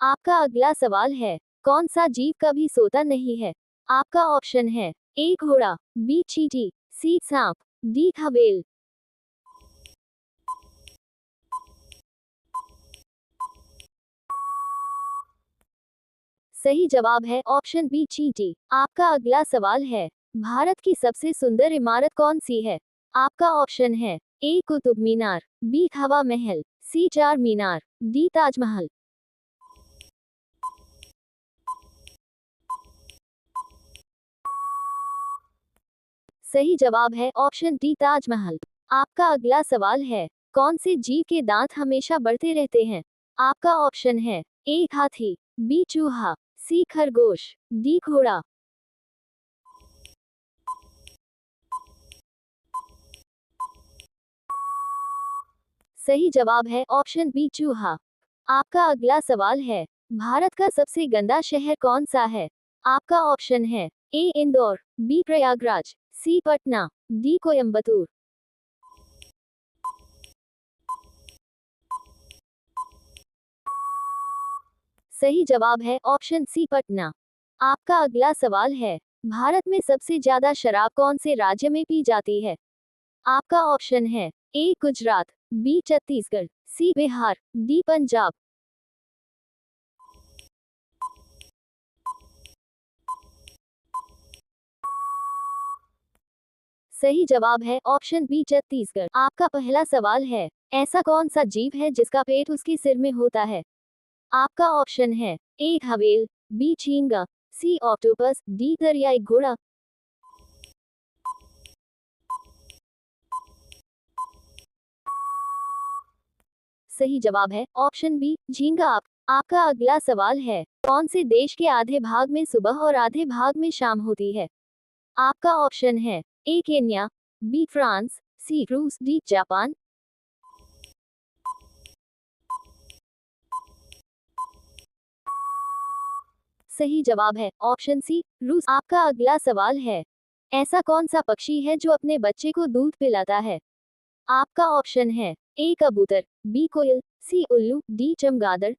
आपका अगला सवाल है, कौन सा जीव कभी सोता नहीं है? आपका ऑप्शन है, ए घोड़ा, बी चींटी, सी सांप, डी हवेल। सही जवाब है ऑप्शन बी चींटी। आपका अगला सवाल है, भारत की सबसे सुंदर इमारत कौन सी है? आपका ऑप्शन है, ए कुतुब मीनार, बी हवा महल, सी चार मीनार, डी ताजमहल। सही जवाब है ऑप्शन डी ताजमहल। आपका अगला सवाल है, कौन से जीव के दांत हमेशा बढ़ते रहते हैं? आपका ऑप्शन है, ए हाथी, बी चूहा, सी खरगोश, डी घोड़ा। सही जवाब है ऑप्शन बी चूहा। आपका अगला सवाल है, भारत का सबसे गंदा शहर कौन सा है? आपका ऑप्शन है, ए इंदौर, बी प्रयागराज, सी पटना, डी कोयम्बतूर। सही जवाब है ऑप्शन सी पटना। आपका अगला सवाल है, भारत में सबसे ज्यादा शराब कौन से राज्य में पी जाती है? आपका ऑप्शन है, ए गुजरात, बी छत्तीसगढ़, सी बिहार, डी पंजाब। सही जवाब है ऑप्शन बी छत्तीसगढ़। आपका पहला सवाल है, ऐसा कौन सा जीव है जिसका पेट उसके सिर में होता है? आपका ऑप्शन है, ए हवेल, बी झींगा, सी ऑक्टोपस, डी दरियाई घोड़ा। सही जवाब है ऑप्शन बी झींगा। आपका अगला सवाल है, कौन से देश के आधे भाग में सुबह और आधे भाग में शाम होती है? आपका ऑप्शन है, ए केन्या, बी फ्रांस, सी रूस, डी जापान। सही जवाब है ऑप्शन सी रूस। आपका अगला सवाल है, ऐसा कौन सा पक्षी है जो अपने बच्चे को दूध पिलाता है? आपका ऑप्शन है, ए कबूतर, बी कोयल, सी उल्लू, डी चमगादड़।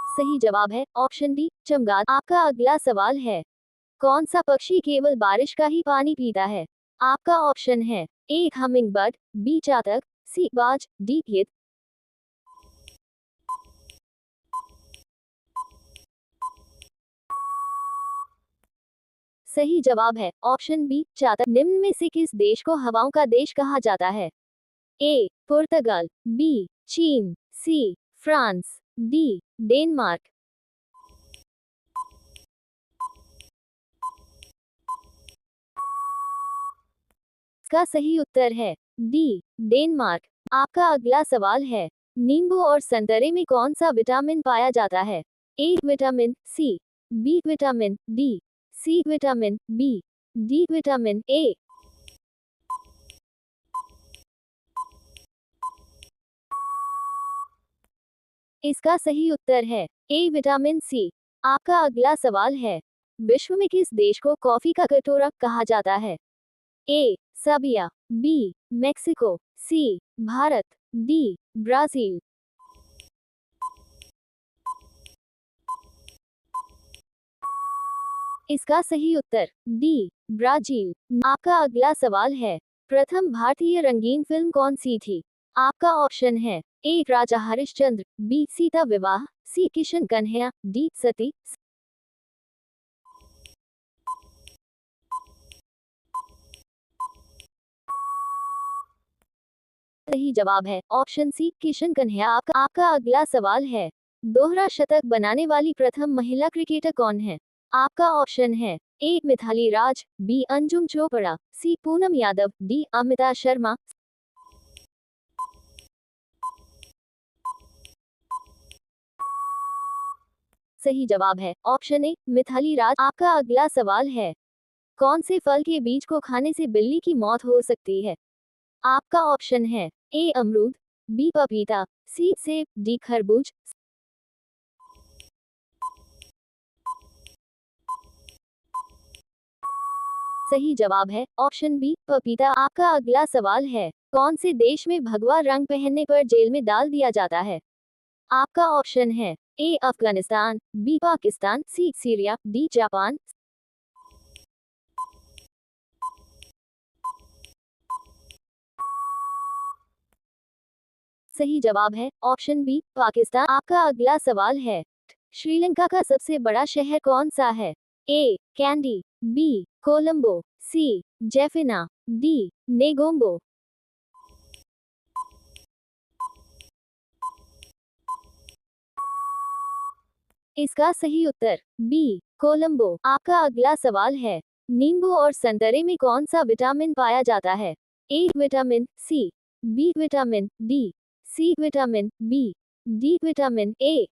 सही जवाब है ऑप्शन डी चमगादड़। आपका अगला सवाल है, कौन सा पक्षी केवल बारिश का ही पानी पीता है? आपका ऑप्शन है, ए हमिंगबर्ड, बी चातक, सी बाज, डी गिद्ध। सही जवाब है ऑप्शन बी चातक। निम्न में से किस देश को हवाओं का देश कहा जाता है? ए पुर्तगाल, बी चीन, सी फ्रांस, डी डेनमार्क। इसका सही उत्तर है डी डेनमार्क। आपका अगला सवाल है, नींबू और संतरे में कौन सा विटामिन पाया जाता है? A vitamin, C B vitamin, D C vitamin, B D vitamin A. इसका सही उत्तर है ए विटामिन सी। आपका अगला सवाल है, विश्व में किस देश को कॉफी का कटोरा कहा जाता है? ए सर्बिया, बी मेक्सिको, सी भारत, डी ब्राजील। इसका सही उत्तर डी ब्राजील। आपका अगला सवाल है, प्रथम भारतीय रंगीन फिल्म कौन सी थी? आपका ऑप्शन है, ए राजा हरिश्चंद्र, बी सीता विवाह, सी किशन कन्हैया, डी सती। सही जवाब है ऑप्शन सी किशन कन्हैया। आपका अगला सवाल है, दोहरा शतक बनाने वाली प्रथम महिला क्रिकेटर कौन है? आपका ऑप्शन है, ए मिथाली राज, बी अंजुम चोपड़ा, सी पूनम यादव, डी अमिता शर्मा। सही जवाब है ऑप्शन ए मिथाली राज। आपका अगला सवाल है, कौन से फल के बीज को खाने से बिल्ली की मौत हो सकती है? आपका ऑप्शन है, ए अमरूद, बी पपीता, सी सेब, डी खरबूज। सही जवाब है ऑप्शन बी पपीता। आपका अगला सवाल है, कौन से देश में भगवा रंग पहनने पर जेल में डाल दिया जाता है? आपका ऑप्शन है ए अफगानिस्तान, बी पाकिस्तान, सी सीरिया, डी जापान। सही जवाब है ऑप्शन बी पाकिस्तान। आपका अगला सवाल है, श्रीलंका का सबसे बड़ा शहर कौन सा है? ए कैंडी, बी कोलंबो, सी जेफिना, डी नेगोम्बो। इसका सही उत्तर बी कोलंबो। आपका अगला सवाल है, नींबू और संतरे में कौन सा विटामिन पाया जाता है? A vitamin C, B vitamin D, C vitamin B, D vitamin A.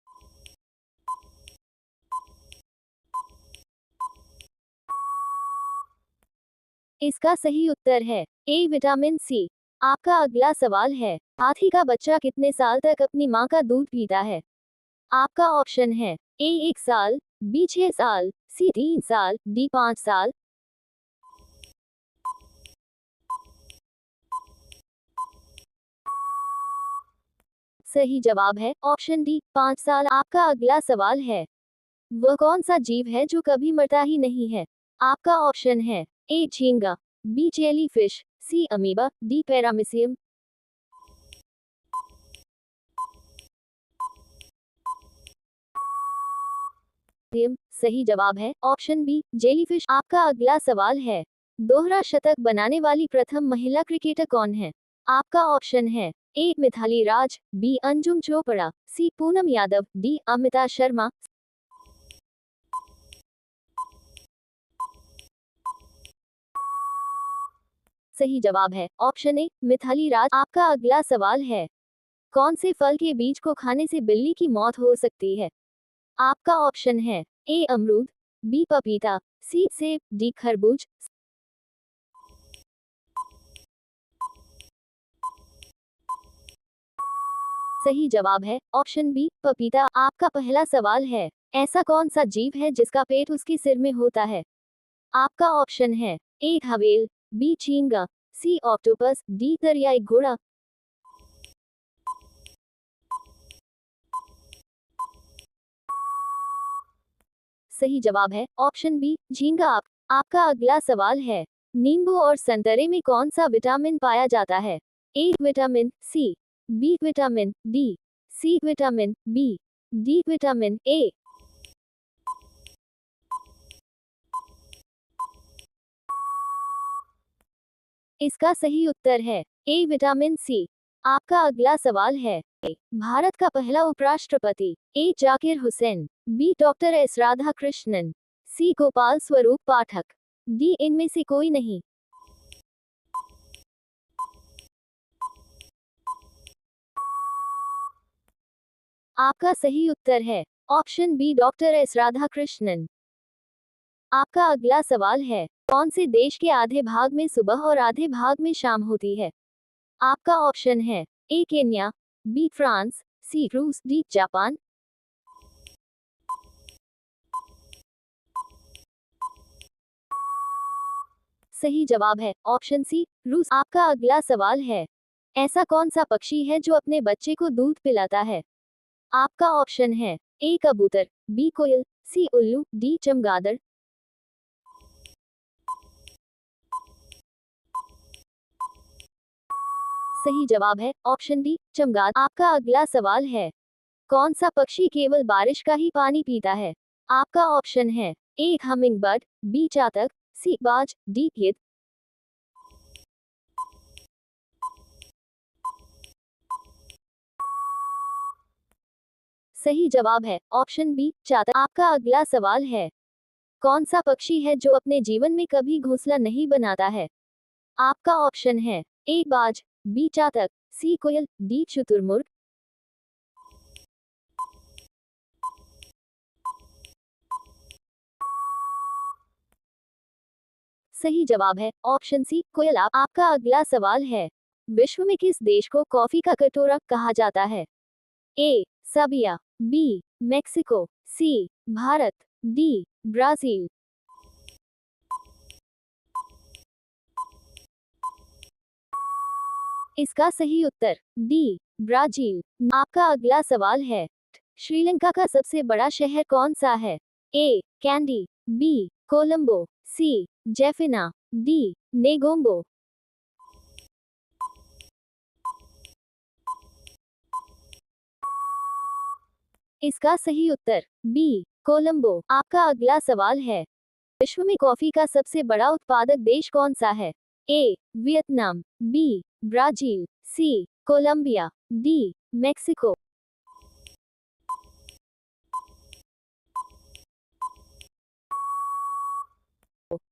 इसका सही उत्तर है ए विटामिन सी। आपका अगला सवाल है, हाथी का बच्चा कितने साल तक अपनी मां का दूध पीता है? आपका ऑप्शन है ए 1 साल, बी 6 साल, सी 3 साल, डी 5 साल। सही जवाब है ऑप्शन डी 5 साल। आपका अगला सवाल है, वह कौन सा जीव है जो कभी मरता ही नहीं है? आपका ऑप्शन है ए झींगा, बी जेलीफिश, सी अमीबा, डी पैरामीसियम। सही जवाब है ऑप्शन बी जेलीफिश। आपका अगला सवाल है, दोहरा शतक बनाने वाली प्रथम महिला क्रिकेटर कौन है? आपका ऑप्शन है ए मिथाली राज, बी अंजुम चोपड़ा, सी पूनम यादव, डी अमिता शर्मा। सही जवाब है ऑप्शन ए मिथाली राज। आपका अगला सवाल है, कौन से फल के बीज को खाने से बिल्ली की मौत हो सकती है? आपका ऑप्शन है ए अमरूद, बी पपीता, सी सेब, डी खरबूज। सही जवाब है ऑप्शन बी पपीता। आपका पहला सवाल है, ऐसा कौन सा जीव है जिसका पेट उसके सिर में होता है? आपका ऑप्शन है ए हवेल, बी चींगा, सी ऑक्टोपस, डी दरियाई घोड़ा। सही जवाब है ऑप्शन बी झींगा। आपका अगला सवाल है, नींबू और संतरे में कौन सा विटामिन पाया जाता है? A vitamin C, B vitamin D, C vitamin B, D vitamin A. इसका सही उत्तर है ए विटामिन सी। आपका अगला सवाल है, भारत का पहला उपराष्ट्रपति A Zakir Hussain, B doctor S Radhakrishnan, C Gopal Swarup Pathak, D इनमें से कोई नहीं। आपका सही उत्तर है option B doctor S Radhakrishnan. आपका अगला सवाल है, कौन से देश के आधे भाग में सुबह और आधे भाग में शाम होती है? आपका ऑप्शन है ए केन्या, बी फ्रांस, सी रूस, डी जापान। सही जवाब है ऑप्शन सी रूस। आपका अगला सवाल है, ऐसा कौन सा पक्षी है जो अपने बच्चे को दूध पिलाता है? आपका ऑप्शन है ए कबूतर, बी कोयल, सी उल्लू, डी चमगादड़। सही जवाब है ऑप्शन डी चमगादड़। आपका अगला सवाल है, कौन सा पक्षी केवल बारिश का ही पानी पीता है? आपका ऑप्शन है ए हमिंग बर्ड, बी चातक, सी बाज, डी गिद्ध। सही जवाब है ऑप्शन बी चातक। आपका अगला सवाल है, कौन सा पक्षी है जो अपने जीवन में कभी घोंसला नहीं बनाता है? आपका ऑप्शन है ए बाज, बी चातक, सी कोयल, डी शुतुरमुर्ग। सही जवाब है ऑप्शन सी कोयल। आपका अगला सवाल है, विश्व में किस देश को कॉफी का कटोरा कहा जाता है? ए सर्बिया, बी मेक्सिको, सी भारत, डी ब्राजील। इसका सही उत्तर डी ब्राजील। आपका अगला सवाल है, श्रीलंका का सबसे बड़ा शहर कौन सा है? ए कैंडी, बी कोलंबो, सी जेफिना, डी नेगोम्बो। इसका सही उत्तर बी कोलंबो। आपका अगला सवाल है, विश्व में कॉफी का सबसे बड़ा उत्पादक देश कौन सा है? ए वियतनाम, बी ब्राजील, सी कोलंबिया, डी मेक्सिको।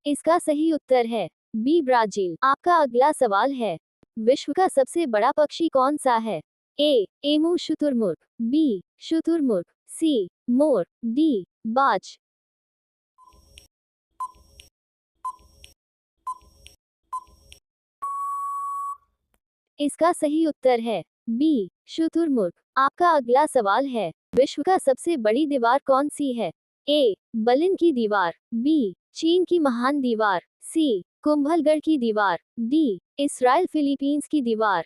इसका सही उत्तर है बी ब्राजील। आपका अगला सवाल है, विश्व का सबसे बड़ा पक्षी कौन सा है? ए एमू शुतुरमुर्ग, बी शुतुरमुर्ग, सी मोर, डी बाज। इसका सही उत्तर है बी शुतुरमुर्ग। आपका अगला सवाल है, विश्व का सबसे बड़ी दीवार कौन सी है? ए बर्लिन की दीवार, बी चीन की महान दीवार, सी कुंभलगढ़ की दीवार, डी इसराइल फिलीपींस की दीवार।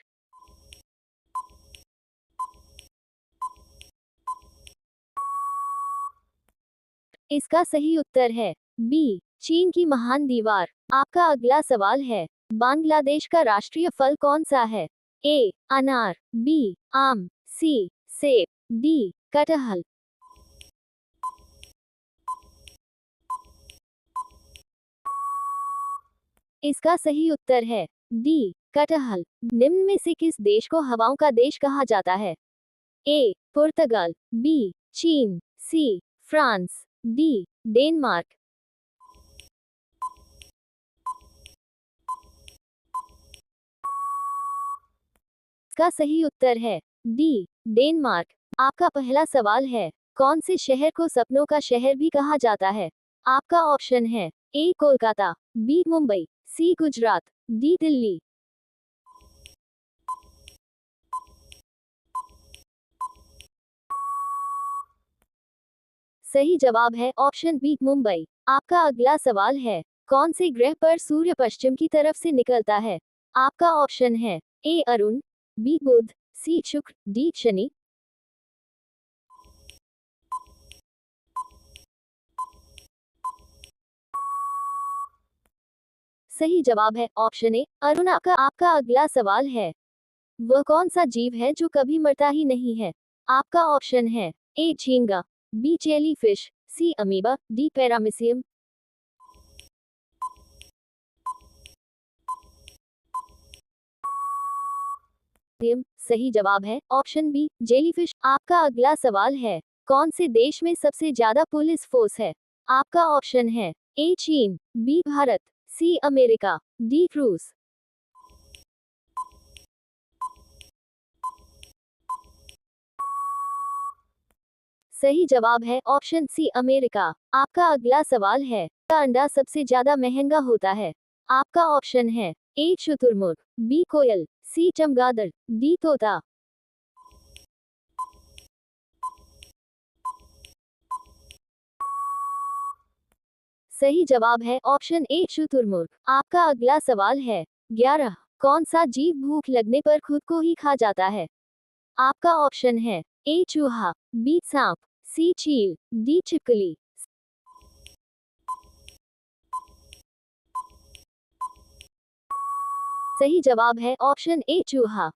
इसका सही उत्तर है बी चीन की महान दीवार। आपका अगला सवाल है, बांग्लादेश का राष्ट्रीय फल कौन सा है? ए अनार, बी आम, सी सेब, डी कटहल। इसका सही उत्तर है डी कटहल। निम्न में से किस देश को हवाओं का देश कहा जाता है? ए पुर्तगाल, बी चीन, सी फ्रांस, डी डेनमार्क। इसका सही उत्तर है डी डेनमार्क। आपका पहला सवाल है, कौन से शहर को सपनों का शहर भी कहा जाता है? आपका ऑप्शन है ए कोलकाता, बी मुंबई, सी गुजरात, डी दिल्ली। सही जवाब है ऑप्शन बी मुंबई। आपका अगला सवाल है, कौन से ग्रह पर सूर्य पश्चिम की तरफ से निकलता है? आपका ऑप्शन है ए अरुण, बी बुध, सी शुक्र, डी शनि। सही जवाब है ऑप्शन ए अरुण। आपका अगला सवाल है, वह कौन सा जीव है जो कभी मरता ही नहीं है? आपका ऑप्शन है ए झींगा, बी जेलीफिश, सी अमीबा, डी पैरामीसियम। सही जवाब है ऑप्शन बी जेलीफिश। आपका अगला सवाल है, कौन से देश में सबसे ज्यादा पुलिस फोर्स है? आपका ऑप्शन है ए चीन, B Bharat, C America, D रूस। सही जवाब है ऑप्शन सी अमेरिका। आपका अगला सवाल है, का अंडा सबसे ज्यादा महंगा होता है? आपका ऑप्शन है ए शुतुरमुर्ग, बी कोयल, सी चमगादड़, डी तोता। सही जवाब है ऑप्शन ए शुतुरमुर्ग। आपका अगला सवाल है, 11 कौन सा जीव भूख लगने पर खुद को ही खा जाता है? आपका ऑप्शन है ए चूहा, बी सांप, सी चील, डी छिपकली। सही जवाब है ऑप्शन ए चूहा।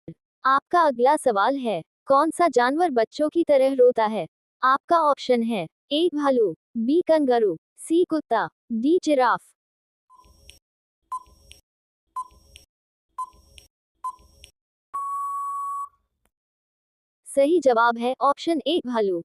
आपका अगला सवाल है, कौन सा जानवर बच्चों की तरह रोता है? आपका ऑप्शन है ए भालू, बी कंगारू, सी कुत्ता, डी जिराफ। सही जवाब है ऑप्शन ए भालू।